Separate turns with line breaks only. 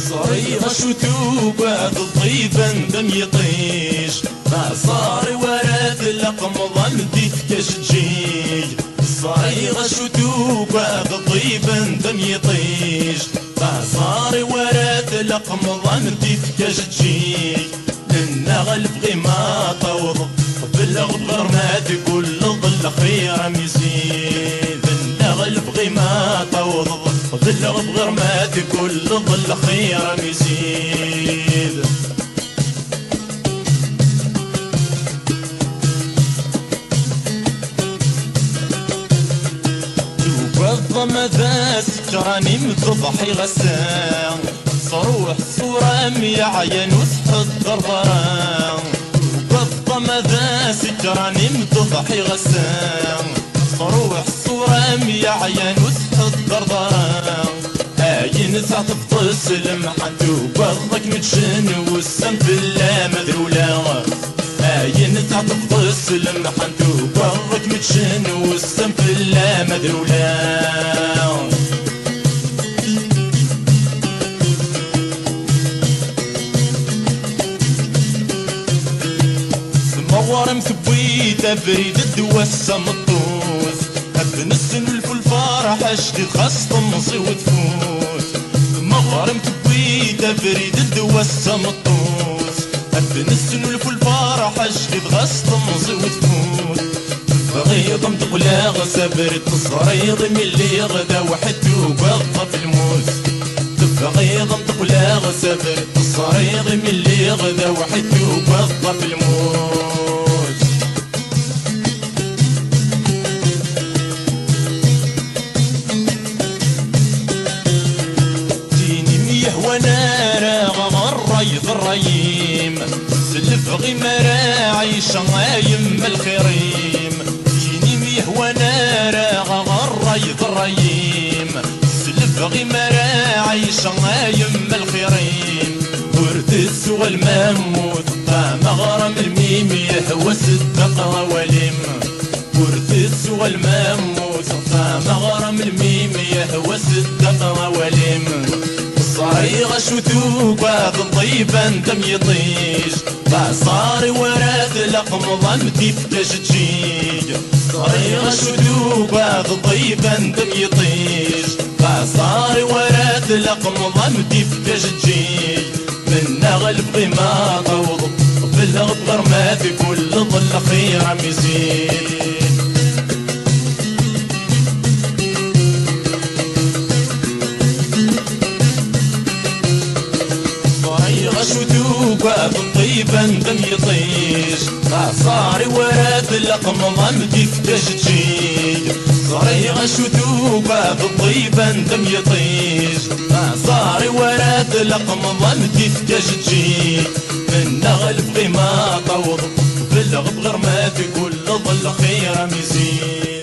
صريغ شتوب بعد الطيبة دم يطيش صار ورد لقم ضمدي كشجي صريغ شتوب بعد الطيبة دم يطيش صار ورد لقم ضمدي كشجي لنا غلب غيما طوض بالغب غرمات كل ظل خير مزيد لنا غلب غيما طوض بالغب غرمات كل ظل خير مزيد توبض ذا سكراني متضحي غسان صروح صورة مية عين وسحط ضرضران توبض ذا سكراني متضحي غسان صروح صورة مية عين وسحط ضرضران عين تعطف سلمحان توبضك متشن والسم بالله مذرولا عين تعطف سلمحان توبضك متشن والسم بالله مذرولا مغوار مثبيت بريد الدوا السمطوس هب نسنلف الفرح اشتي خاص تنصي وتفوت مغوار مثبيت بريد الدوا السمطوس هب نسنلف الفرح اشتي خاص تنصي وتفوت بغيض متقلاغ سبرت الصريض من اللي غدا وحدو بغض في الموت بغيض متقلاغ سبرت الصريض من اللي غدا وحدو بغض في الموت ونارا غمر ريض الريم سلف غمرا عيشا يم الخريم جيني ميه ونارا غمر ريض الريم سلف غمرا عيشا يم الخريم ورد السوى المموت طعم غرم الميم يهوى صدق وليم ورد السوى المموت طعم غرم الميم يهوى صدق وليم صريغ شتوك بعد طيبا دم يطيش صار ورد لقم ضمتي فتشجيج صريغ شتوك بعد طيبا دم يطيش صار ورد لقم ضمتي فتشجيج من غلب غيما طوض بالغب غرمات كل ظل خير مزيد شتوك باب طيبا دم يطيش صار ورد لقم ضمدي فتشجيج صريغ شتوك باب طيبا دم يطيش صار ورد لقم ضمدي فتشجيج من غلب غيما طوض بالغب غرمات كل ظل خير مزيد